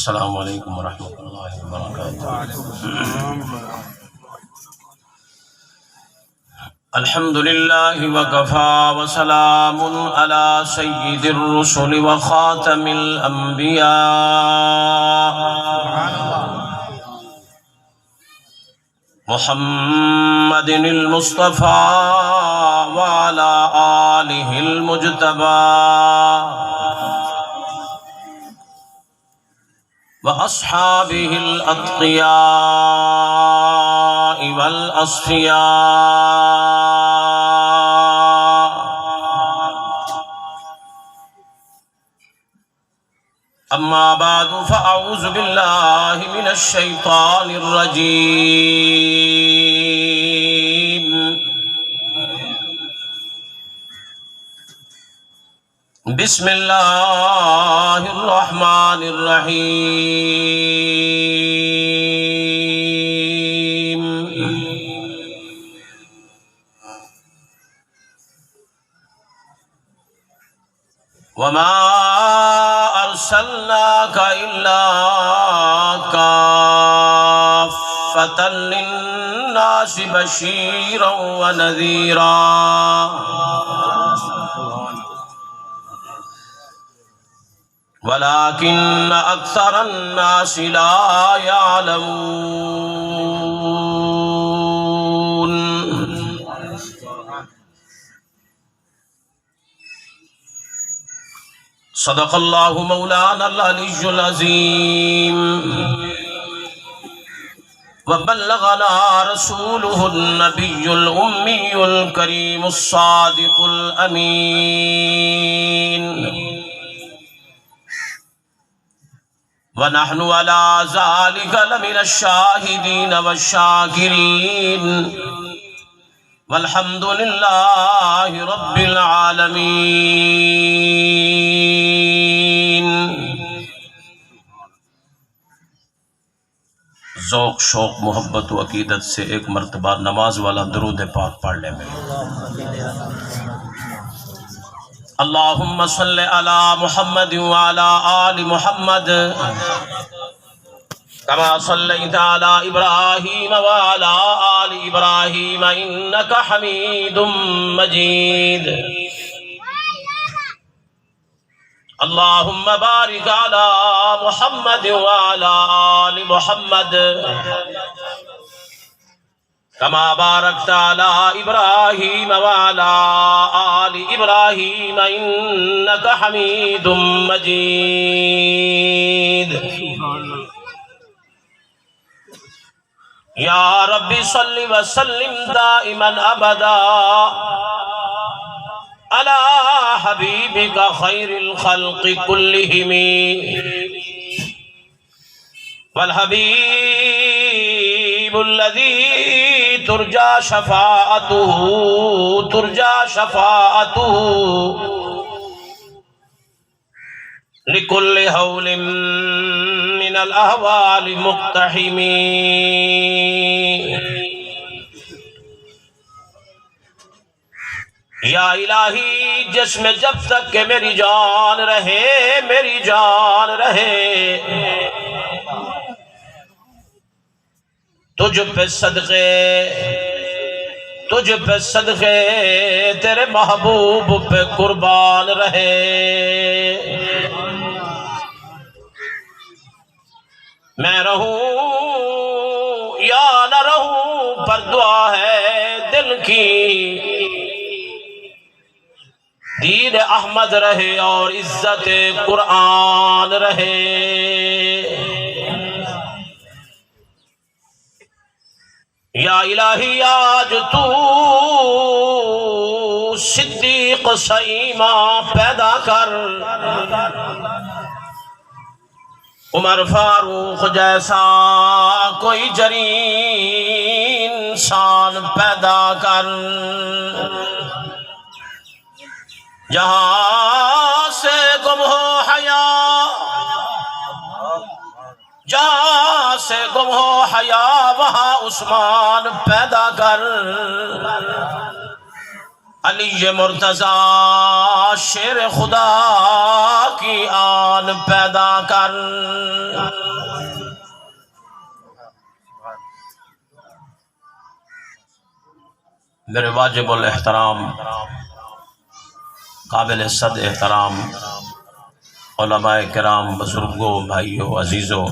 السلام علیکم ورحمۃ اللہ وبرکاتہ۔ الحمد للہ وکفی وسلام علی سید الرسل وخاتم الانبیاء محمد المصطفى وعلى آلہ المجتبى وأصحابه الأتقياء والأصفياء أما بعد فأعوذ بالله من الشيطان الرجيم بسم اللہ الرحمن الرحیم وما ارسلناک الا کافۃ للناس بشیرا ونذیرا ولكن أكثر الناس لا يعلمون۔ صدق الله مولانا العلي العظيم وبلغنا رسوله النبي الأمي الكريم الصادق الأمين، ونحن على ذلك لمن الشاهدين والشاكرين، والحمد لله رب العالمين۔ ذوق شوق محبت و عقیدت سے ایک مرتبہ نماز والا درود پاک پڑھ لیں میں۔ اللہم صل علی محمد وعلی آل محمد کما صلیت علی ابراہیم وعلی آل ابراہیم انک حمید مجید۔ اللہم بارک علی محمد وعلی آل محمد کما بارکت علی ابراہیم وعلی آل ابراہیم انک حمید مجید۔ یا رب صل وسلم دائما ابدا علی حبیبک خیر الخلق کلہم، والحبیب الذی ترجى شفاعته لكل هول من الأهوال مقتحم۔ یا الہی جس میں جب تک کہ میری جان رہے تجھ پہ صدقے تیرے محبوب پہ قربان رہے۔ میں رہوں یا نہ رہوں پر دعا ہے دل کی، دین احمد رہے اور عزت قرآن رہے۔ یا الہی آج تو صدیق سیما پیدا کر، عمر فاروق جیسا کوئی جری انسان پیدا کر، جہاں سے گم ہو حیا، جہاں سے گم ہو حیا وہاں عثمان پیدا کر، علی مرتضی شیر خدا کی آن پیدا کر، میرے واجب الاحترام قابل صد احترام علماء کرام، بزرگوں، بھائیوں، عزیزوں،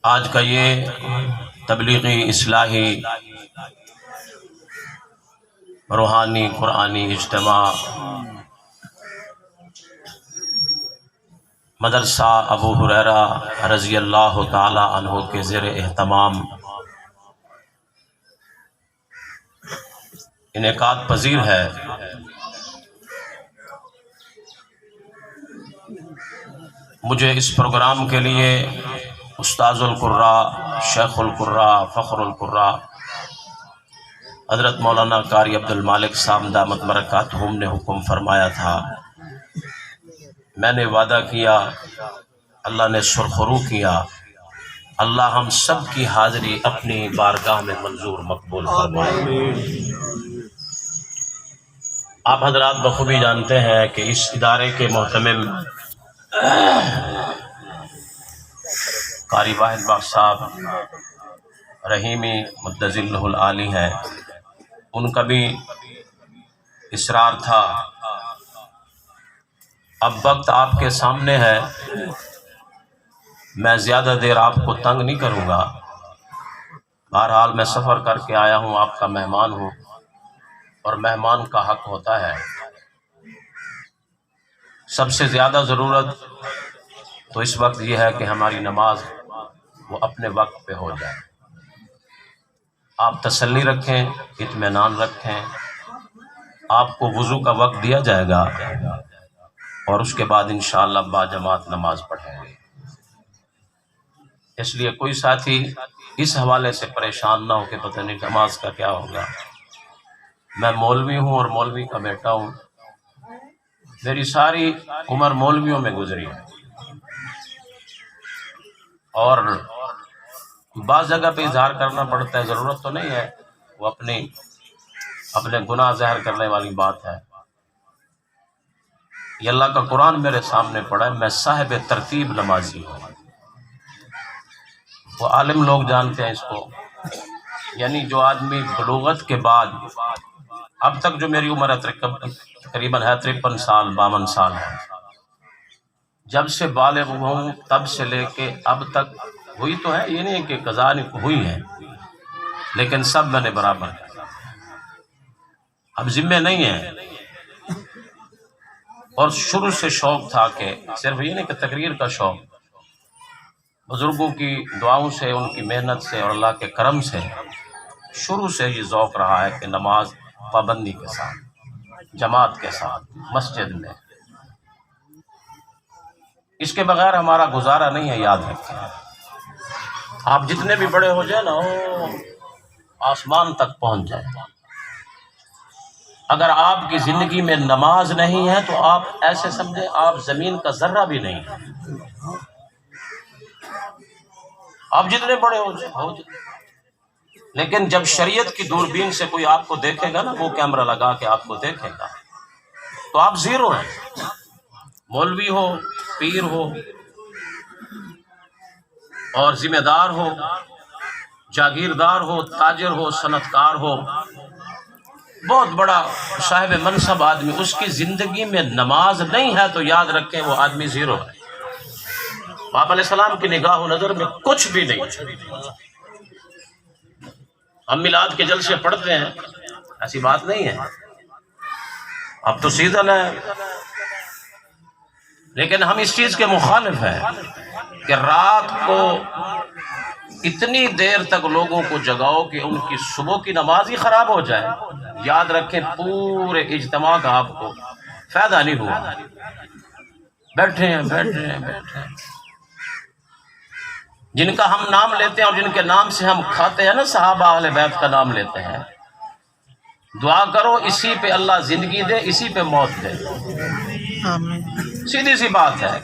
آج کا یہ تبلیغی، اصلاحی، روحانی، قرآنی اجتماع مدرسہ ابو ہریرہ رضی اللہ تعالی عنہ کے زیر اہتمام انعقاد پذیر ہے۔ مجھے اس پروگرام کے لیے استاذ القراء، شیخ القراء، فخر القراء حضرت مولانا قاری عبد المالک صاحب دامت برکاتہم نے حکم فرمایا تھا۔ میں نے وعدہ کیا، اللہ نے سرخرو کیا، اللہ ہم سب کی حاضری اپنی بارگاہ میں منظور مقبول فرمائے۔ آپ حضرات بخوبی جانتے ہیں کہ اس ادارے کے محتمل قاری واحد باغ صاحب رحیمی مدظلہ العالی ہیں۔ ان کا بھی اصرار تھا۔ اب وقت آپ کے سامنے ہے، میں زیادہ دیر آپ کو تنگ نہیں کروں گا۔ بہرحال میں سفر کر کے آیا ہوں، آپ کا مہمان ہوں، اور مہمان کا حق ہوتا ہے۔ سب سے زیادہ ضرورت تو اس وقت یہ ہے کہ ہماری نماز وہ اپنے وقت پہ ہو جائے۔ آپ تسلی رکھیں، اطمینان رکھیں، آپ کو وضو کا وقت دیا جائے گا اور اس کے بعد انشاءاللہ باجماعت نماز پڑھیں گے۔ اس لیے کوئی ساتھی اس حوالے سے پریشان نہ ہو کہ پتہ نہیں نماز کا کیا ہوگا۔ میں مولوی ہوں اور مولوی کا بیٹا ہوں، میری ساری عمر مولویوں میں گزری ہے، اور بعض جگہ پہ اظہار کرنا پڑتا ہے، ضرورت تو نہیں ہے، وہ اپنے گناہ ظاہر کرنے والی بات ہے۔ یہ اللہ کا قرآن میرے سامنے پڑا ہے، میں صاحب ترتیب نمازی ہوں۔ وہ عالم لوگ جانتے ہیں اس کو، یعنی جو آدمی بلوغت کے بعد اب تک، جو میری عمر تقریباً ہے 53 سال 52 سال ہے، جب سے بالغ ہوں تب سے لے کے اب تک ہوئی تو ہے، یہ نہیں کہ قضا نہیں ہوئی ہے، لیکن سب میں نے برابر ہے۔ اب ذمہ نہیں ہے، اور شروع سے شوق تھا کہ صرف یہ نہیں کہ تقریر کا شوق، بزرگوں کی دعاؤں سے، ان کی محنت سے اور اللہ کے کرم سے شروع سے یہ ذوق رہا ہے کہ نماز پابندی کے ساتھ، جماعت کے ساتھ، مسجد میں، اس کے بغیر ہمارا گزارا نہیں ہے، یاد رکھیں۔ آپ جتنے بھی بڑے ہو جائیں نا، آسمان تک پہنچ جائیں، اگر آپ کی زندگی میں نماز نہیں ہے تو آپ ایسے سمجھیں آپ زمین کا ذرہ بھی نہیں ہے۔ آپ جتنے بڑے ہو جائیں، لیکن جب شریعت کی دوربین سے کوئی آپ کو دیکھے گا نا، وہ کیمرہ لگا کے آپ کو دیکھے گا، تو آپ زیرو ہیں۔ مولوی ہو، پیر ہو، اور ذمہ دار ہو، جاگیردار ہو، تاجر ہو، صنعتکار ہو، بہت بڑا صاحب منصب آدمی، اس کی زندگی میں نماز نہیں ہے تو یاد رکھیں وہ آدمی زیرو ہے۔ آپ علیہ السلام کی نگاہ و نظر میں کچھ بھی نہیں۔ ہم میلاد کے جلسے پڑھتے ہیں، ایسی بات نہیں ہے، اب تو سیزن ہے، لیکن ہم اس چیز کے مخالف ہیں کہ رات کو اتنی دیر تک لوگوں کو جگاؤ کہ ان کی صبح کی نماز ہی خراب ہو جائے۔ یاد رکھیں پورے اجتماع کا آپ کو فائدہ نہیں ہوا۔ بیٹھے ہیں جن کا ہم نام لیتے ہیں اور جن کے نام سے ہم کھاتے ہیں نا، صحابہ اہل بیت کا نام لیتے ہیں، دعا کرو اسی پہ اللہ زندگی دے، اسی پہ موت دے، سیدھی سی بات ہے۔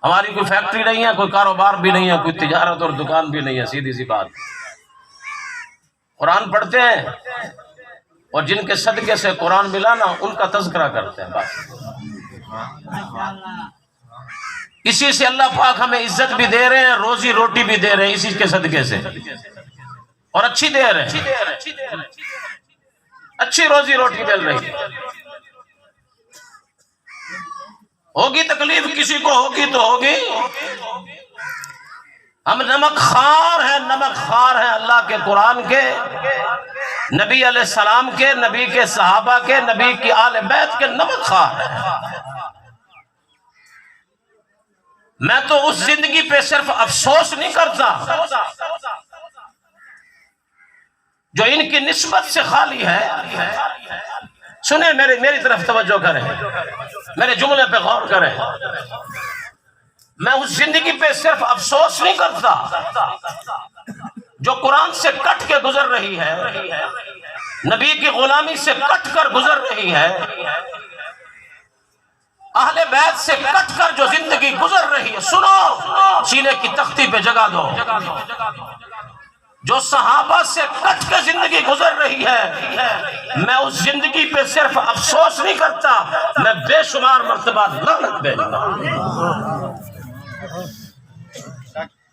ہماری کوئی فیکٹری نہیں ہے، کوئی کاروبار بھی نہیں ہے، کوئی تجارت اور دکان بھی نہیں ہے، سیدھی سی بات۔ قرآن پڑھتے ہیں اور جن کے صدقے سے قرآن ملا نا ان کا تذکرہ کرتے ہیں بس. اسی سے اللہ پاک ہمیں عزت بھی دے رہے ہیں، روزی روٹی بھی دے رہے ہیں اسی کے صدقے سے، اور اچھی دے رہے ہیں، اچھی روزی روٹی مل رہی ہے. ہوگی تکلیف کسی کو، ہوگی تو ہوگی. ہم نمک خوار ہیں، نمک خوار ہیں اللہ کے قرآن کے، نبی علیہ السلام کے، نبی کے صحابہ کے، نبی کی آل بیت کے نمک خوار ہیں. میں تو اس زندگی پہ صرف افسوس نہیں کرتا جو ان کی نسبت سے خالی ہے. سنیں، میری طرف توجہ کریں، میرے جملے پہ غور کریں. میں اس زندگی پہ صرف افسوس نہیں کرتا جو قرآن سے کٹ کے گزر رہی ہے، نبی کی غلامی سے کٹ کر گزر رہی ہے، اہل بیت سے کٹ کر جو زندگی گزر رہی ہے. سنو، سینے کی تختی پہ جگہ دو. جو صحابہ سے کٹ کے زندگی گزر رہی ہے، میں اس زندگی پہ صرف افسوس نہیں کرتا، میں بے شمار مرتبہ لعنت بھیجتا ہوں.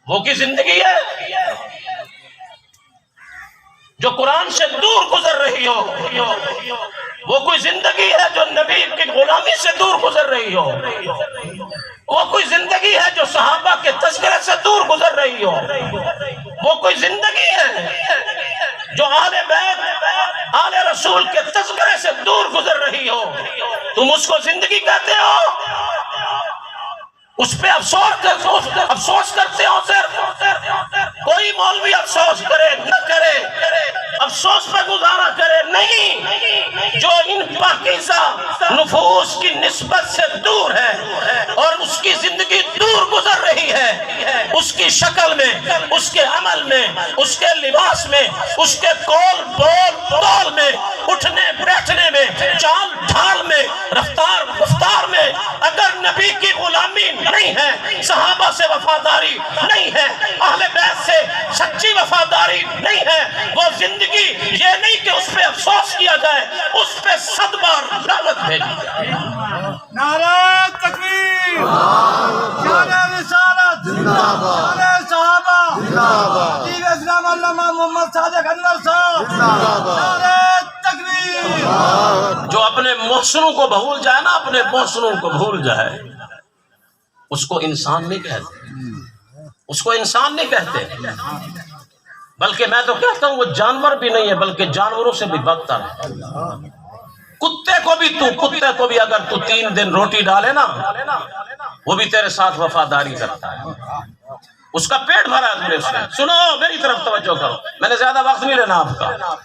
وہ کی زندگی ہے جو قرآن سے دور گزر رہی ہو، وہ کوئی زندگی ہے جو نبی کی غلامی سے دور گزر رہی ہو، وہ کوئی زندگی ہے جو صحابہ کے تذکرے سے دور گزر رہی ہو، وہ کوئی زندگی ہے جو آل بیت آل رسول کے تذکرے سے دور گزر رہی ہو. تم اس کو زندگی کہتے ہو؟ اس پہ افسوس کرتے ہو؟ صرف کوئی مولوی افسوس کرے نہ کرے، افسوس پہ گزارا کرے نہیں، جو ان پاکیزہ نفوس کی نسبت سے دور ہے اور اس کی زندگی دور گزر رہی ہے، اس کی شکل میں، اس کے عمل میں، اس کے لباس میں، اس کے قول بول میں، اٹھنے بیٹھنے میں، چال ڈھال میں، رفتار گفتار میں اگر نبی کی غلامی نہیں ہے، صحابہ سے وفاداری نہیں ہے، اہل بیت سے سچی وفاداری نہیں ہے، وہ زندگی یہ نہیں کہ اس پہ افسوس کیا جائے، اس پہ 100 بار لعنت بھیجی جائے. نعرہ تکبیر، نعرہ رسالت، نعرہ صحابہ، دین اسلام علامہ محمد صادق انور صاحب، نعرہ تکبیر. جو اپنے محسنوں کو بھول جائے نا، اپنے محسنوں کو بھول جائے، اس کو انسان نہیں کہتے، اس کو انسان نہیں کہتے، بلکہ میں تو کہتا ہوں وہ جانور بھی نہیں ہے بلکہ جانوروں سے بھی بدتر ہے. کتے کو بھی اگر تو 3 دن روٹی ڈالے نا، وہ بھی تیرے ساتھ وفاداری کرتا ہے، اس کا پیٹ بھرا ہے تمہیں اس نے. سنو، میری طرف توجہ کرو، میں نے زیادہ وقت نہیں لینا آپ کا.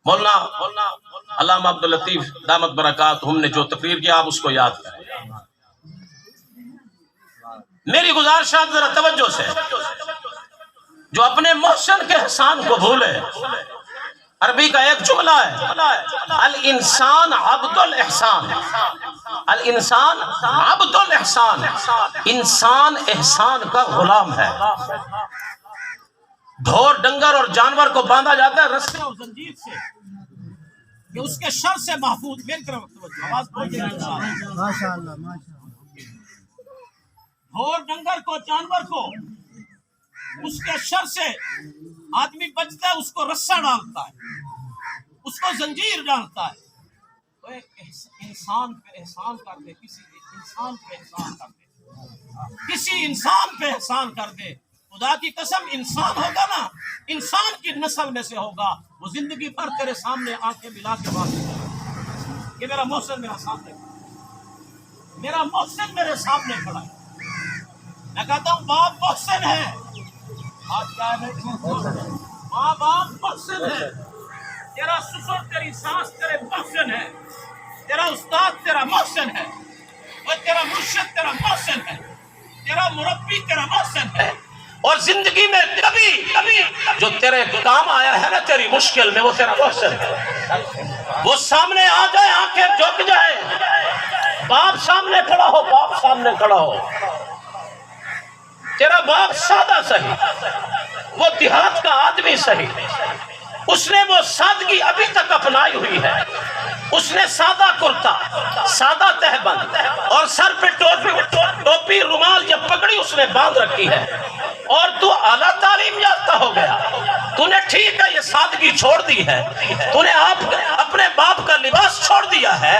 مولانا علامہ عبداللطیف دامت برکات ہم نے جو تقریر کیا، آپ اس کو یاد کریں. میری گزارشات ذرا توجہ سے، جو اپنے محسن کے احسان کو بھولے. عربی کا ایک جملہ ہے، الانسان عبد الاحسان، الانسان عبد الاحسان، انسان احسان کا غلام ہے. ڈھور ڈنگر اور جانور کو باندھا جاتا ہے رسے اور زنجیر سے کہ اس کے شر سے محفوظ. میری طرف توجہ، آواز پہنچے گی. ماشاءاللہ. ڈھور ڈنگر کو، جانور کو اس کے شر سے آدمی بچتا ہے، اس کو رسہ ڈالتا ہے، اس کو زنجیر ڈالتا ہے. تو ایک انسان پہ احسان کر دے، کسی انسان پہ احسان کر دے، کسی انسان پہ احسان کر دے. خدا کی قسم انسان ہوگا نا، انسان کی نسل میں سے ہوگا، وہ زندگی بھر تیرے سامنے آنکھیں ملا کے بات کرے. یہ میرا محسن میرا سامنے کھڑا ہے، میرا محسن میرے سامنے کھڑا ہے. میں کہتا ہوں باپ محسن ہے، آج کیا ہے، ماں باپ محسن ہے، تیرا سسر تیری ساس تیرے محسن ہے، تیرا استاد تیرا محسن ہے، اور تیرا مرشد تیرا محسن ہے، تیرا مربی تیرا محسن ہے. اور زندگی میں کبھی جو تیرے کام آیا ہے نا تیری مشکل میں، وہ تیرا محسن ہے. وہ سامنے آ جائے، آنکھیں جھک جائے، باپ سامنے کھڑا ہو، باپ سامنے کھڑا ہو. تیرا باپ سادہ صحیح، وہ دیہات کا آدمی صحیح، اس نے وہ سادگی ابھی تک اپنائی ہوئی ہے. اس نے سادہ کرتا، سادہ تہبند اور سر پہ ٹوپی رومال یا پگڑی اس نے باندھ رکھی ہے. اور تو اعلیٰ تعلیم یافتہ ہو گیا. تو نے ٹھیک ہے یہ سادگی چھوڑ دی ہے، تو نے اپنے باپ کا لباس چھوڑ دیا ہے،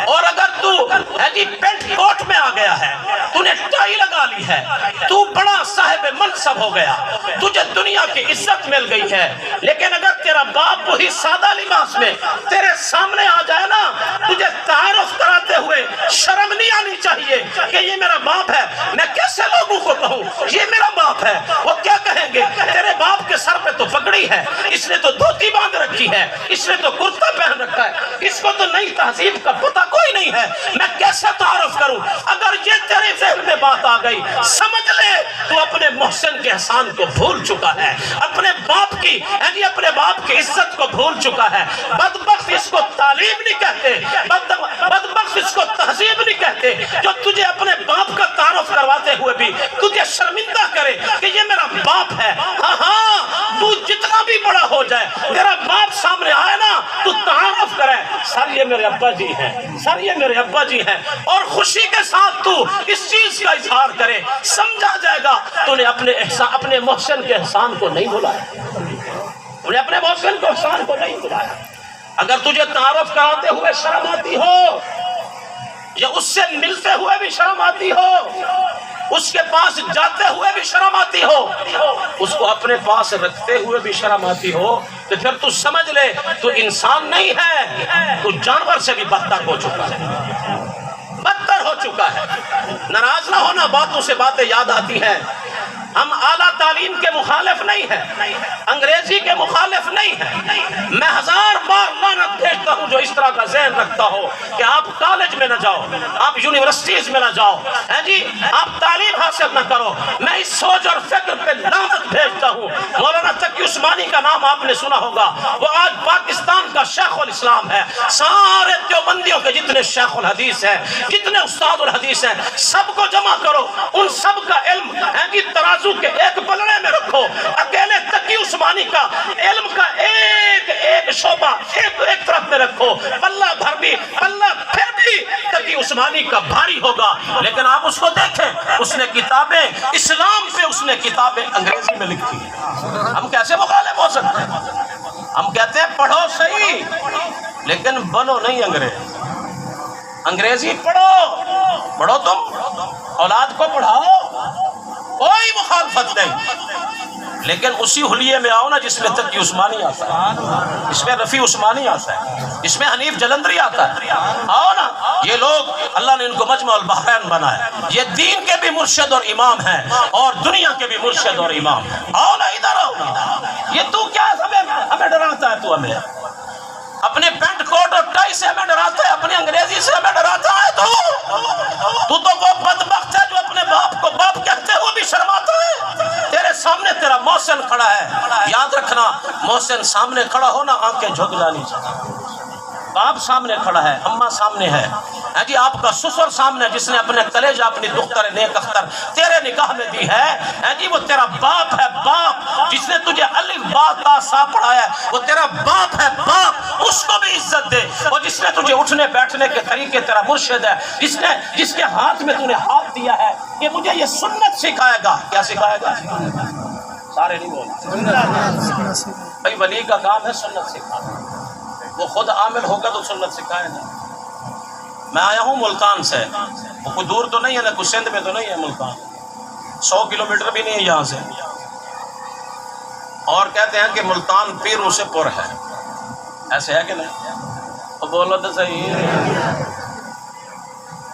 اور اگر تو پینٹ کوٹ میں آ گیا ہے، تو نے ٹائی لگا لی ہے، تو بڑا صاحب منصب ہو گیا، تجھے دنیا کی عزت مل گئی ہے. لیکن اگر تیرا باپ وہی سادہ لباس میں تیرے سامنے آ جائے نا، تجھے تعارف کراتے ہوئے شرم نہیں آنی چاہیے کہ یہ میرا باپ ہے. میں کیسے لوگوں کو کہوں یہ میرا باپ ہے؟ وہ کیا کہیں گے؟ تیرے باپ کے سر پہ تو پگڑی ہے، اس نے تو دھوتی باندھ رکھی ہے، اس نے تو کرتا پہن رکھا ہے، اس کو تو نئی تہذیب کا پتہ کوئی نہیں ہے. میں کیسے تعارف کروں؟ اگر یہ تیرے ذہن میں بات آ گئی، سمجھ لے تو اپنے محسن کے احسان کو بھول چکا ہے، اپنے باپ کی اپنے باپ کی عزت کو بھول چکا ہے. بدبخت اس کو تعلیم نہیں کہتے، بدبخت اس کو تہذیب نہیں کہتے، جو تجھے اپنے باپ کا تعارف کرواتے ہوئے بھی تجھے شرمندہ کرے کہ یہ میرا باپ ہے. ہاں ہاں، تو جتنا بھی بڑا ہو جائے، تیرا باپ سامنے آئے نا تو تعارف کرے، سر یہ میرے ابا جی ہیں، سر یہ میرے ابا جی ہیں، اور خوشی کے ساتھ تو اس چیز کا اظہار کرے. سمجھا جائے گا تو نے اپنے محسن کے احسان کو نہیں بلایا، انہیں اپنے محسن کے احسان کو نہیں بلایا. اگر تجھے تعارف کراتے ہوئے شرم آتی ہو، یا اس سے ملتے ہوئے بھی شرم آتی ہو، اس کے پاس جاتے ہوئے بھی شرم آتی ہو، اس کو اپنے پاس رکھتے ہوئے بھی شرم آتی ہو، تو پھر تو سمجھ لے تو انسان نہیں ہے، تو جانور سے بھی بدتر ہو چکا ہے، بدتر ہو چکا ہے. ناراض نہ ہونا، باتوں سے باتیں یاد آتی ہیں. ہم اعلیٰ تعلیم کے مخالف نہیں ہیں، انگریزی کے مخالف نہیں ہیں. میں ہزار بار لعنت بھیجتا ہوں جو اس طرح کا ذہن رکھتا ہو کہ آپ کالج میں نہ جاؤ، آپ یونیورسٹیز میں نہ جاؤ، جی آپ تعلیم حاصل نہ کرو. میں اس سوچ اور فکر پہ لعنت بھیجتا ہوں. مولانا تقی عثمانی کا نام آپ نے سنا ہوگا، وہ آج پاکستان کا شیخ الاسلام ہے. سارے دیوبندیوں کے جتنے شیخ الحدیث ہیں، جتنے استاد الحدیث ہیں، سب کو جمع کرو، ان سب کا علم ترازو کے ایک پلڑے میں رکھو. اکیلے تقی عثمانی کا علم کا ایک شعبہ ایک طرف میں رکھو، پلہ بھر بھی پلہ پھر بھی تقی عثمانی کا بھاری ہوگا. لیکن آپ اس کو دیکھیں، اس نے کتابیں اسلام پہ، اس نے کتابیں انگریزی میں لکھی ہیں. ہم کیسے مخالف ہو سکتے ہیں؟ ہم کہتے ہیں پڑھو صحیح، لیکن بنو نہیں انگریز. انگریزی پڑھو تم اولاد کو پڑھاؤ، کوئی مخالفت نہیں، لیکن اسی حلیے میں آؤ نا جس میں تقی عثمانی آتا ہے، اس میں رفیع عثمانی آتا ہے، اس میں حنیف جلندری آتا ہے. آؤ نا، یہ لوگ اللہ نے ان کو مجمع البحرین بنایا، یہ دین کے بھی مرشد اور امام ہیں اور دنیا کے بھی مرشد اور امام. آؤ نا، ادھر آؤ نا. یہ تو کیا ہمیں ڈراتا ہے؟ تو ہمیں اپنے پینٹ کوٹ اور ٹائی سے ہمیں ڈراتا ہے، اپنی انگریزی سے ہمیں ڈراتا ہے. تو وہ بدبخت ہے جو اپنے باپ کو باپ کہتے ہوئے بھی شرماتا ہے. تیرے سامنے تیرا محسن کھڑا ہے، یاد رکھنا، محسن سامنے کھڑا ہونا آنکھیں جھک جانی چاہیے. باپ سامنے کھڑا ہے، اماں سامنے ہے، جی آپ کا سسر سامنے جس نے اپنے کلیجہ اپنی دختر نیک اختر تیرے نکاح میں دی ہے، جی وہ تیرا باپ ہے. باپ جس نے تجھے الف با تا سا پڑھایا ہے، وہ تیرا باپ ہے. باپ اس کو بھی عزت دے. اور جس نے تجھے اٹھنے بیٹھنے کے طریقے تیرا مرشد ہے، جس کے ہاتھ میں تو نے ہاتھ دیا ہے کہ مجھے یہ سنت سکھائے گا. کیا سکھائے گا؟ سارے نہیں بولتے بھائی، ولی کا کام ہے سنت سکھانا. وہ خود عامل ہوگا تو سنت سکھائے گا. میں آیا ہوں ملتان سے، وہ کوئی دور تو نہیں ہے نا، کوئی سندھ میں تو نہیں ہے ملتان، 100 کلومیٹر بھی نہیں ہے یہاں سے. اور کہتے ہیں کہ ملتان پیروں سے پر ہے، ایسے ہے کہ نہیں؟ تو بولو تو صحیح،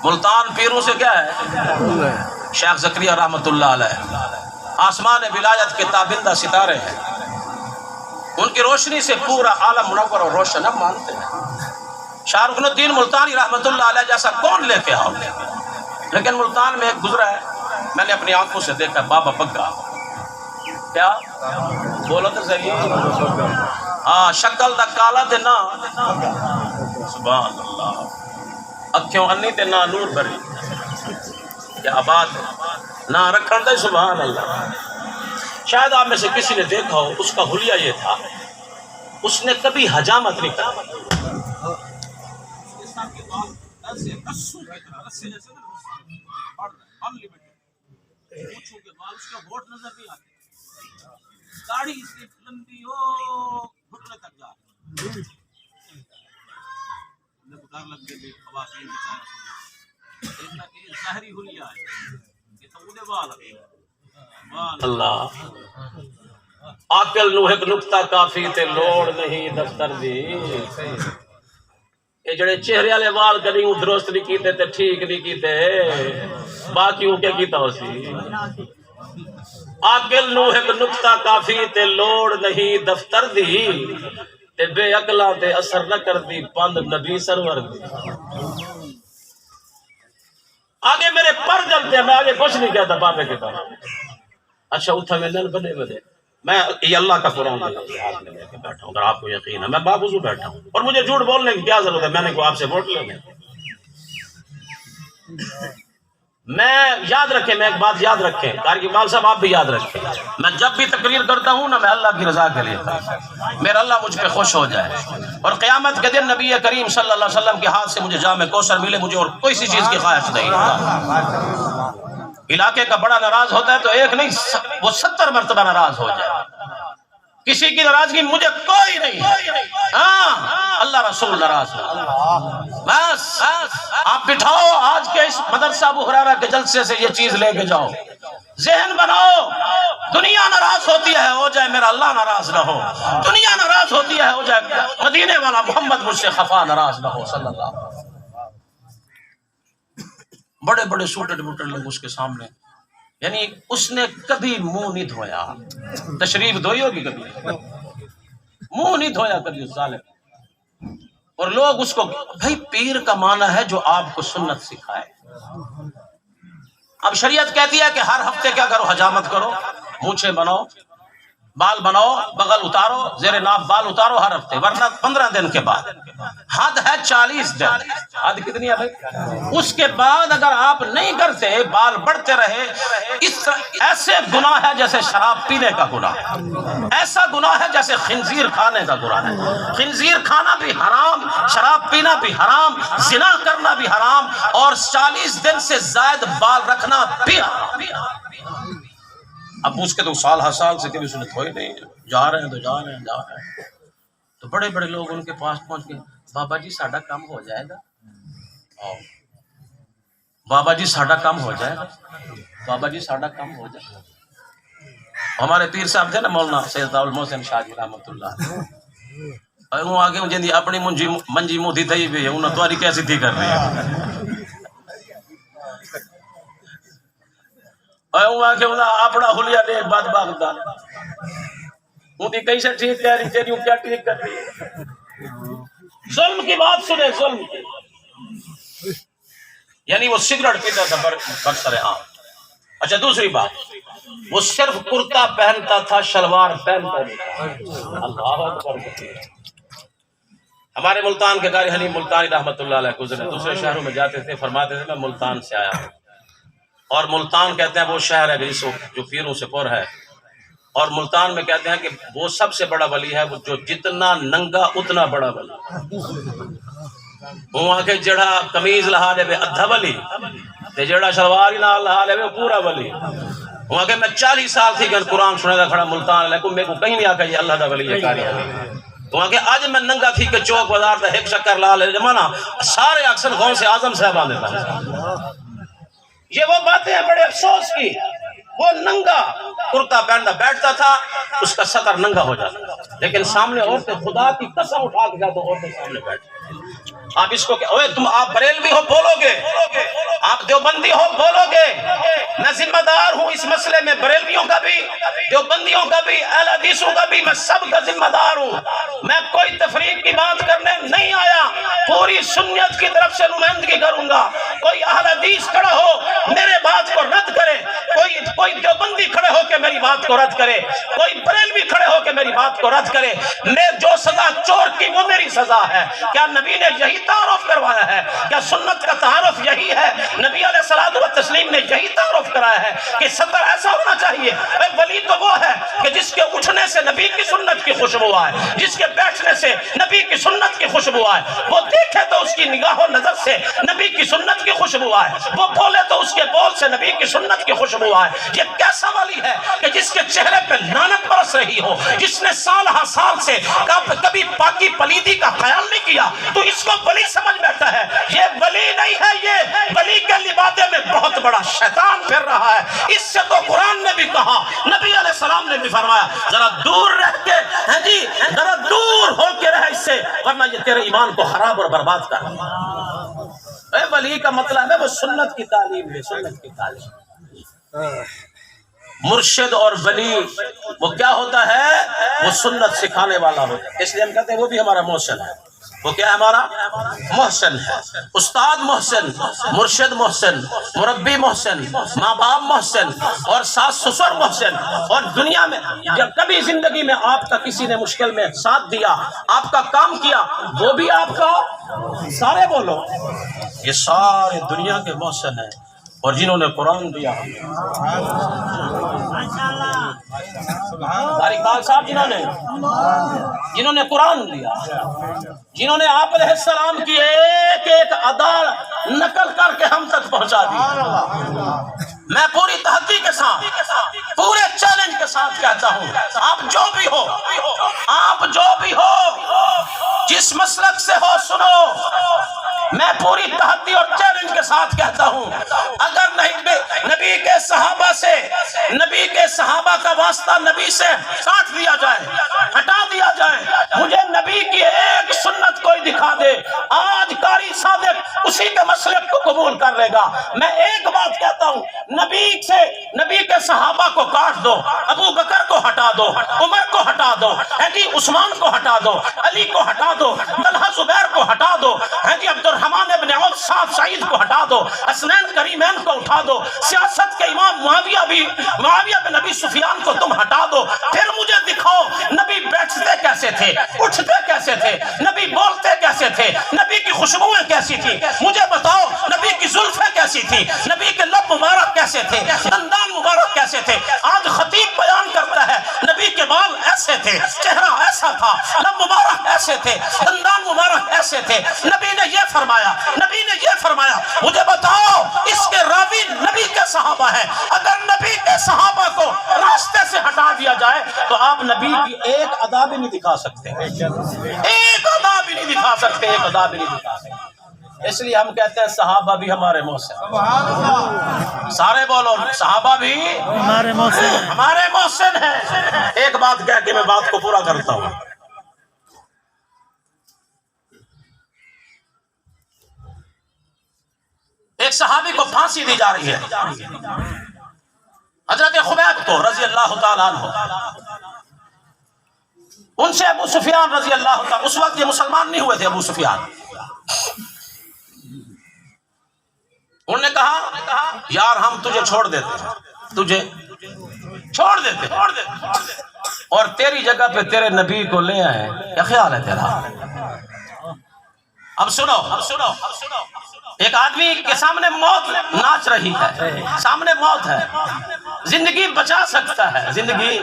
ملتان پیروں سے کیا ہے؟ شیخ زکریا رحمت اللہ علیہ آسمان ولایت کے تابندہ ستارے ہیں، ان کی روشنی سے پورا عالم منور اور روشن ہم مانتے ہیں. شاہ رکن الدین ملتانی رحمت اللہ علیہ جیسا کون لے کے آؤ؟ لیکن ملتان میں ایک گزرا ہے، میں نے اپنی آنکھوں سے دیکھا، بابا بگا. کیا بولو تو صحیح؟ ہاں، شکل دا کالا تے نا، سبحان اللہ، اکھیوں انی تے نا نور بھری. کیا بات ہے، نا رکھن دے، سبحان اللہ. شاید آپ میں سے کسی نے دیکھا ہو، اس کا حلیہ یہ تھا اس نے کبھی حجامت نہیں کی. داڑھی اس کی لمبی ہو گھٹنے تک جا ڈر لگ گئی خواتین بیچارہ کہ ظاہری حلیہ ہے کہ تو انہیں بال اللہ عاقل نو ایک نقطہ کافی تے لوڑ نہیں دفتر دی. یہ جڑے چہرے والے وال کدی درست نہیں کیتے تے ٹھیک نہیں کیتے باقی کیا کیتا ہو سی. عاقل نو ایک نقطہ کافی تے لوڑ نہیں دفتر دی تے بے عقلاں تے اثر نہ کر دی پند نبی سرور دی. آگے میرے پر جلتے ہیں، میں آگے کچھ نہیں کہتا بابے کے پاس. اچھا اتھا میں نل بنے میں یہ اللہ کا قرآن ہاتھ میں لے کے بیٹھا ہوں. اگر آپ کو یقین ہے میں باوضو بیٹھا ہوں اور مجھے جھوٹ بولنے کی کیا ضرورت ہے؟ میں نے کو آپ سے ووٹ لینے. میں یاد رکھیں، میں ایک بات یاد رکھیں قاری اقبال صاحب، آپ بھی یاد رکھیں، میں جب بھی تقریر کرتا ہوں نا میں اللہ کی رضا کے لیے کرتا ہوں، میرا اللہ مجھ پہ خوش ہو جائے اور قیامت کے دن نبی کریم صلی اللہ علیہ وسلم کے ہاتھ سے مجھے جام کوثر ملے، مجھے اور کوئی سی چیز کی خواہش نہیں. علاقے کا بڑا ناراض ہوتا ہے تو ایک نہیں وہ 70 مرتبہ ناراض ہو جائے، کسی کی ناراضگی مجھے کوئی نہیں. ہاں اللہ رسول ناراض ہو بس آپ بٹھاؤ. آج کے اس مدرسہ ابو ہریرہ کے جلسے سے یہ چیز لے کے جاؤ، ذہن بناؤ. دنیا ناراض ہوتی ہے ہو جائے میرا اللہ ناراض نہ ہو، دنیا ناراض ہوتی ہے ہو جائے مدینے والا محمد مجھ سے خفا ناراض نہ ہو صلی اللہ علیہ وسلم. بڑے بڑے سوٹڈ بوٹڈ لوگ اس کے سامنے، یعنی اس نے کبھی منہ نہیں دھویا. تشریف دھوئی ہوگی کبھی؟ منہ نہیں دھویا کبھی اس ظالم. اور لوگ اس کو بھائی پیر کا معنی ہے جو آپ کو سنت سکھائے. اب شریعت کہتی ہے کہ ہر ہفتے کیا کرو؟ حجامت کرو، مونچھیں بناؤ، بال بناؤ، بغل اتارو، زیر ناف بال اتارو ہر ہفتے، ورنہ 15 دن کے بعد. حد ہے 40 دن. حد کتنی ہے بھائی؟ اس کے بعد اگر آپ نہیں کرتے بال بڑھتے رہے، اس ایسے گناہ ہے جیسے شراب پینے کا گناہ، ایسا گناہ ہے جیسے خنزیر کھانے کا گناہ ہے. خنزیر کھانا بھی حرام، شراب پینا بھی حرام، زنا کرنا بھی حرام، اور 40 دن سے زائد بال رکھنا بھی حرام. اب اس کے تو سال ہر سال سے کبھی سنت ہوئی نہیں، جا رہے ہیں تو جا رہے ہیں. تو بڑے بڑے لوگ ان کے پاس پہنچ کے بابا جی ساڈا کام ہو جائے گا، بابا جی ساڈا کام ہو جائے گا، بابا جی ساڈا کام ہو جائے گا. ہمارے پیر صاحب تھے نا مولانا سید المحسن شاہ جی رحمۃ اللہ، وہ آگے جی اپنی منجی موتی تھی بھی انہیں تاری کیسی تھی کر رہی ہے. اپنا حلیہ دیکھ بات باغ ان کی کہیں سے ٹھیک کہہ رہی تیری کیا ٹھیک کر رہی ہے. ظلم کی بات سنے، ظلم کی، یعنی وہ سگریٹ پیتا تھا برسر عام. اچھا دوسری بات، وہ صرف کرتا پہنتا تھا، شلوار پہنتا نہیں. اللہ اکبر. ہمارے ملتان کے قاری حلیم ملتانی رحمۃ اللہ علیہ گزرے، دوسرے شہروں میں جاتے تھے، فرماتے تھے میں ملتان سے آیا ہوں. اور ملتان کہتے ہیں وہ شہر ہے جو پیروں سے پر ہے، اور ملتان میں کہتے ہیں کہ وہ سب سے بڑا ولی ہے جو جتنا ننگا اتنا بڑا ولی. وہاں کے جڑا قمیض لہا لے ادھا ولی تے جڑا شلوار نال لہا لے پورا ولی. وہاں کے میں 40 سال تھی کہ قرآن سنے دا کھڑا ملتان لیکن میرے کو کہیں نہیں آکا یہ اللہ دا ولی ہے قاری ہے. وہاں کے آج میں ننگا تھی کہ چوک بازار دا ایک شکر لا لے جمانا سارے اکثر غون سے اعظم صاحبان دیتا. یہ وہ باتیں ہیں بڑے افسوس کی. وہ ننگا کرتا پہنتا بیٹھتا تھا، اس کا سطر ننگا ہو جاتا، لیکن سامنے عورتیں خدا کی قسم اٹھا کے جاتا عورتیں سامنے بیٹھ. آپ اس کو اوے تم آپ بریلوی ہو بولو گے، آپ دیوبندی ہو بولو گے. میں ذمہ دار ہوں اس مسئلے میں، بریلویوں کا بھی، دیوبندیوں کا بھی، اہل حدیثوں کا بھی، میں سب کا ذمہ دار ہوں. میں کوئی تفریق کی بات کرنے نہیں آیا، پوری سنت کی طرف سے نمائندگی کروں گا. کوئی اہل حدیث کھڑا ہو میرے بات کو رد کرے، کوئی دیوبندی کھڑے ہو کے میری بات کو رد کرے، کوئی بریلوی کھڑے ہو کے میری بات کو رد کرے. میں جو سزا چور کی وہ میری سزا ہے. کیا نبی نے یہی تعارف کروایا ہے؟ کیا سنت کا تعارف یہی ہے؟ نبی علیہ الصلوۃ والتسلیم نے یہی تعارف ٹکرایا ہے کہ سطر ایسا ہونا چاہیے. ولی تو وہ ہے کہ جس کے اٹھنے سے نبی کی سنت کی خوشبو آئے, جس کے بیٹھنے سے نبی کی سنت کی خوشبو آئے, وہ دیکھے تو اس کی نگاہ و نظر سے نبی کی سنت کی خوشبو آئے, وہ بولے تو اس کے بول سے نبی کی سنت کی خوشبو آئے. یہ کیسا ولی ہے کہ جس کے چہرے پہ لعنت برس رہی ہو, جس نے سال ہا سال سے کبھی پاکی پلیدی کا خیال نہیں کیا, تو اس کو ولی سمجھ بیٹھا ہے. یہ ولی نہیں ہے, یہ ولی کے لبادے میں بہت بڑا شیطان پھر رہا ہے. اس سے تو قرآن نے بھی کہا, نبی علیہ السلام نے بھی فرمایا, ذرا دور رہ کے ذرا دور ہو کے رہ اس سے, ورنہ یہ تیرے ایمان کو خراب اور برباد کر. ولی کا مطلب ہے وہ سنت کی تعلیم ہے, سنت کی تعلیم. مرشد اور ولی وہ کیا ہوتا ہے؟ وہ سنت سکھانے والا ہوتا ہے. اس لیے ہم کہتے ہیں وہ بھی ہمارا محسن ہے. وہ کیا ہے؟ ہمارا محسن ہے. استاد محسن, مرشد محسن, مربی محسن, ماں باپ محسن, اور ساس سسر محسن. اور دنیا میں جب کبھی زندگی میں آپ کا کسی نے مشکل میں ساتھ دیا, آپ کا کام کیا, وہ بھی آپ کا, سارے بولو, یہ سارے دنیا کے محسن ہیں. اور جنہوں نے قرآن دیا, اقبال صاحب, جنہوں نے قرآن دیا, جنہوں نے آپ علیہ السلام کی ایک ایک ادا نقل کر کے ہم تک پہنچا دی. میں پوری تحدی کے ساتھ, پورے چیلنج کے ساتھ کہتا ہوں, آپ جو بھی ہو, آپ جو بھی ہو, جس مسلک سے ہو, سنو, میں پوری تحدی اور چیلنج کے ساتھ کہتا ہوں, اگر نہیں نبی کے صحابہ سے, نبی کے صحابہ کا واسطہ نبی سے کاٹ دیا جائے, ہٹا دیا جائے, مجھے نبی کی ایک سنت کوئی دکھا دے, آج قاری صادق اسی کے مسلک کو قبول کر لے گا. میں ایک بات کہتا ہوں, نبی سے, نبی کے صحابہ کو کاٹ دو, ابو بکر کو ہٹا دو, عمر کو ہٹا دو, عثمان کو ہٹا دو, علی کو ہٹا دو, طلحہ زبیر کو ہٹا دو, عبد الرحمن ابن عوف, سعد سعید کو ہٹا دو, حسنین کریمین کو اٹھا دو, سیاست کے امام معاویہ بن ابی سفیان کو تم ہٹا دو. پھر مجھے دکھاؤ نبی بیٹھتے کیسے تھے, اٹھتے کیسے تھے, نبی بولتے کیسے تھے, نبی کی خوشبوئیں کیسی تھی, مجھے بتاؤ نبی کی زلفیں کیسی تھی, نبی کے لب مبارک کیسے تھے, دندان مبارک کیسے تھے. آج خطیب بیان کرتا ہے نبی کے بال ایسے تھے, چہرہ ایسا تھا, لب مبارک ایسے تھے, دندان مبارک ایسے تھے, نبی نے یہ فرمایا, نبی نے یہ فرمایا. مجھے بتاؤ اس کے راوی نبی کے صحابہ ہیں, اگر نبی کے صحابہ کو راستے سے ہٹا دیا جائے تو آپ نبی کی ایک ادا بھی نہیں دکھا سکتے, ایک ادا بھی نہیں دکھا سکتے, ایک ادا بھی نہیں دکھا سکتے. اس لیے ہم کہتے ہیں صحابہ بھی ہمارے محسن, سارے بولو, صحابہ بھی ہمارے محسن ہیں. ایک بات کہہ کے میں بات کو پورا کرتا ہوں. ایک صحابی کو پھانسی دی جا رہی ہے, حضرت خبیب کو رضی اللہ تعالیٰ عنہ. ان سے ابو سفیان رضی اللہ تعالیٰ, اس وقت یہ مسلمان نہیں ہوئے تھے ابو سفیان, انہوں نے کہا یار ہم تجھے چھوڑ دیتے, تجھے چھوڑ دیتے, اور تیری جگہ پہ تیرے نبی کو لے آئے. کیا خیال ہے تیرا؟ اب سنو, ایک آدمی کے سامنے موت ناچ رہی ہے, سامنے موت ہے, زندگی بچا سکتا ہے, زندگی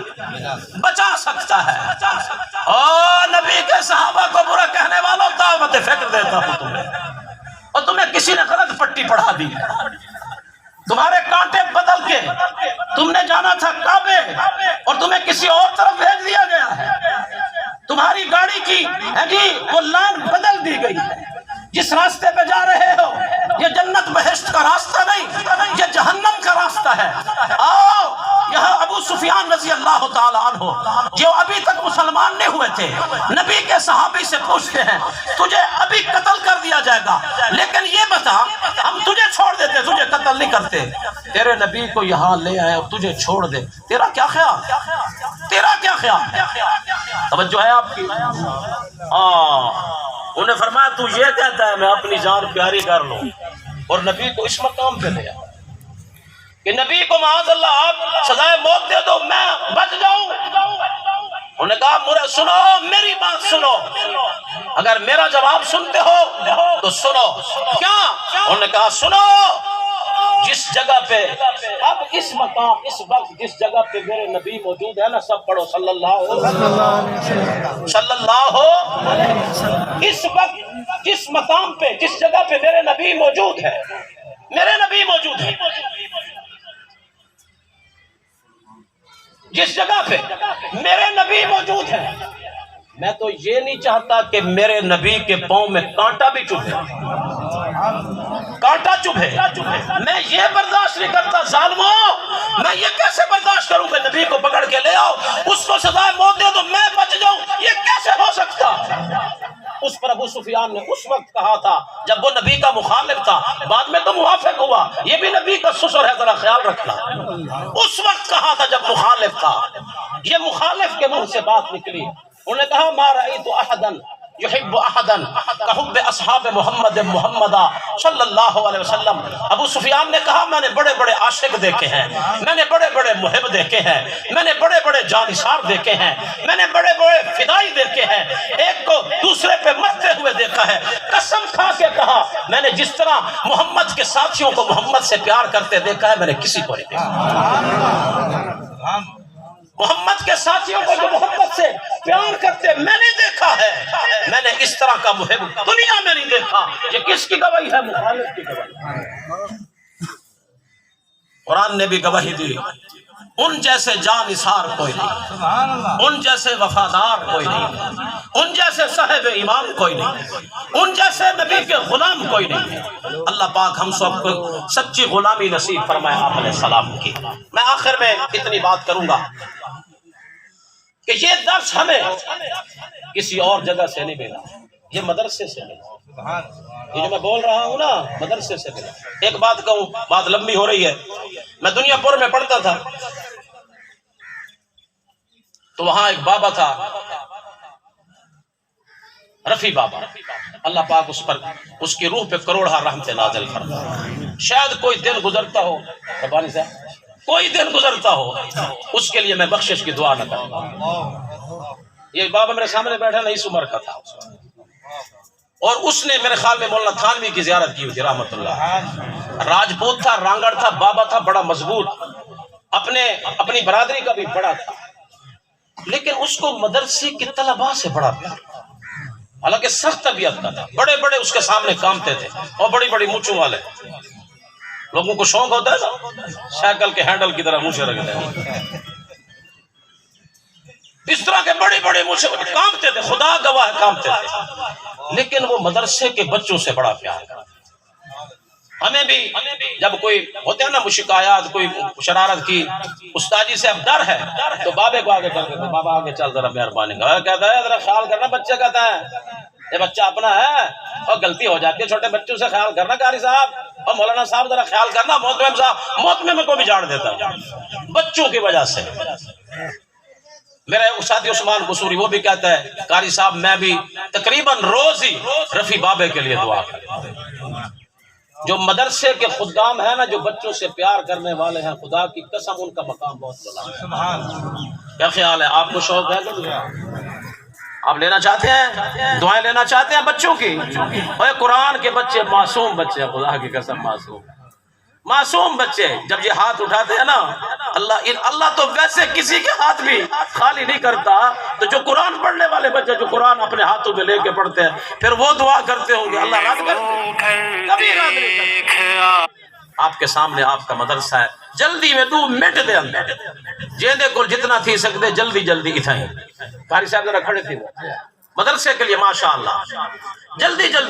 بچا سکتا ہے. اور نبی کے صحابہ کو برا کہنے والوں دعوت فکر دیتا ہوں تمہیں, اور تمہیں کسی نے غلط پٹی پڑھا دی, تمہارے کانٹے بدل کے تم نے جانا تھا کعبے اور تمہیں کسی اور طرف بھیج دیا گیا ہے, تمہاری گاڑی کی وہ لائن بدل دی گئی ہے. جس راستے پہ جا رہے ہو یہ جنت بہشت کا راستہ نہیں, یہ جہنم کا راستہ ہے. آؤ یہاں ابو سفیان رضی اللہ تعالیٰ عنہ جو ابھی تک مسلمان نہیں ہوئے تھے, نبی کے صحابی سے پوچھتے ہیں تجھے ابھی قتل کر دیا جائے گا, لیکن یہ بتا ہم تجھے چھوڑ دیتے, تجھے قتل نہیں کرتے, تیرے نبی کو یہاں لے آئے اور تجھے چھوڑ دے, تیرا کیا خیال, تیرا کیا خیال؟ توجہ ہے آپ کی؟ انہیں فرمایا تو یہ کہتا ہے میں اپنی جان پیاری کر لوں, اور نبی کو اس مقام پہ لیا کہ نبی کو معاذ اللہ آپ سزائے موت دے دو میں بچ جاؤں. انہوں نے کہا سنو میری بات سنو, اگر میرا جواب سنتے ہو تو سنو. کیا؟ انہوں نے کہا سنو, جس جگہ پہ اب اس مقام اس وقت جس جگہ پہ میرے نبی موجود ہے نا، سب پڑھو صلی اللہ اس وقت جس مقام پہ جس جگہ پہ میرے نبی موجود ہے، میرے نبی موجود ہے، جس جگہ پہ میرے نبی موجود ہے، میں تو یہ نہیں چاہتا کہ میرے نبی کے پاؤں میں کانٹا بھی چبھے، کانٹا چبھے، میں یہ برداشت نہیں کرتا ظالموں، میں یہ کیسے برداشت کروں کہ نبی کو پکڑ کے لے آؤ، اس کو سزائے موت دے دو میں بچ جاؤں، یہ کیسے ہو سکتا؟ اس پر ابو سفیان نے اس وقت کہا تھا جب وہ نبی کا مخالف تھا، بعد میں تو موافق ہوا، یہ بھی نبی کا سسر ہے، ذرا خیال رکھنا، اس وقت کہا تھا جب مخالف تھا، یہ مخالف کے منہ سے بات نکلی، انہوں نے کہا ما رأیت احدا یحب احدا کحب اصحاب محمد محمدا صلی اللہ علیہ وسلم۔ ابو سفیان نے کہا میں نے بڑے بڑے عاشق دیکھے ہیں، میں نے بڑے بڑے محب دیکھے ہیں، میں نے بڑے بڑے جانثار دیکھے ہیں، میں نے بڑے بڑے فدائی دیکھے ہیں، ایک کو دوسرے پہ مرتے ہوئے دیکھا ہے، قسم کھا کے کہا میں نے جس طرح محمد کے ساتھیوں کو محمد سے پیار کرتے دیکھا ہے میں نے کسی کو نہیں دیکھا، محمد کے ساتھیوں کو جو محمد سے پیار کرتے میں نے دیکھا ہے، میں نے اس طرح کا محب دنیا میں نہیں دیکھا۔ یہ کس کی گواہی ہے؟ مخالف کی گواہی۔ قرآن نے بھی گواہی دی، ان جیسے جانثار کوئی نہیں، ان جیسے وفادار کوئی نہیں، ان جیسے صاحب ایمان کوئی نہیں، ان جیسے نبی کے غلام کوئی نہیں۔ اللہ پاک ہم سب کو سچی غلامی نصیب فرمائے آپ علیہ السلام کی۔ میں آخر میں اتنی بات کروں گا کہ یہ درس ہمیں کسی اور جگہ سے نہیں ملا، یہ مدرسے سے ملا، یہ جو میں بول رہا ہوں نا مدرسے سے ملا۔ ایک بات کہوں، بات لمبی ہو رہی ہے، میں دنیا پور میں پڑھتا تھا تو وہاں ایک بابا تھا رفیع بابا، اللہ پاک اس پر اس کی روح پہ کروڑہ رحمت نازل فرمائے۔ شاید کوئی دن گزرتا ہو ربانی صاحب، کوئی دن گزرتا ہو اس کے لیے میں بخشش کی دعا نہ کرتا۔ یہ بابا میرے سامنے بیٹھا نا، اس عمر کا تھا، اور اس نے میرے خیال میں مولانا تھانوی کی زیارت کی ہوئی تھی رحمت اللہ، راجپوت تھا، رانگڑ تھا، بابا تھا، بڑا مضبوط، اپنی برادری کا بھی بڑا تھا، لیکن اس کو مدرسے کی طلباء سے بڑا پیار، حالانکہ سخت طبیعت کا تھا، بڑے بڑے اس کے سامنے کامتے تھے، اور بڑی بڑی مونچھوں والے، لوگوں کو شوق ہوتا ہے نا سائیکل کے ہینڈل کی طرح مونچھیں رکھتے ہیں، اس طرح کے بڑے بڑے مونچھیں کامتے تھے، خدا گواہ کامتے تھے، لیکن وہ مدرسے کے بچوں سے بڑا پیار کرتا۔ ہمیں بھی جب کوئی ہوتے ہیں نا مشکایات، کوئی شرارت کی، استادی سے اب ڈر ہے تو بابے کو آگے کر دیتے، بابا آگے چل ذرا مہربانی کہتا ہے ذرا خیال کرنا، بچے کہتا ہے یہ بچہ اپنا ہے اور غلطی ہو جاتی ہے، چھوٹے بچوں سے خیال کرنا قاری صاحب اور مولانا صاحب ذرا خیال کرنا، محترم صاحب محتمم کو بھی جاڑ دیتا بچوں کی وجہ سے۔ میرا ایک ساتھی عثمان قصوری وہ بھی کہتا ہے قاری صاحب میں بھی تقریباً روز ہی رفیع بابے کے لیے دعا کرتا ہوں۔ جو مدرسے کے خدام ہیں نا، جو بچوں سے پیار کرنے والے ہیں، خدا کی قسم ان کا مقام بہت بڑا ہے۔ کیا خیال ہے؟ آپ کو شوق ہے کہ آپ لینا چاہتے ہیں؟ دعائیں لینا چاہتے ہیں بچوں کی؟ اور قرآن کے بچے معصوم بچے ہیں، خدا کی قسم معصوم بچے جب یہ ہاتھ اٹھاتے ہیں نا، اللہ تو ویسے کسی کے ہاتھ بھی خالی نہیں کرتا، تو جو قرآن پڑھنے والے بچے جو قرآن اپنے ہاتھوں میں لے کے پڑھتے ہیں پھر وہ دعا کرتے ہوں گے، اللہ رد کرتے کبھی رد نہیں کرتے۔ آپ کے سامنے آپ کا مدرسہ ہے، جلدی میں 2 منٹ دے اندر جیندے کو جتنا تھی سکتے جلدی جلدی اتھائیں۔ قاری صاحب ذرا کھڑے تھے وہ مدرسے کے لیے ماشاءاللہ، جلدی جلدی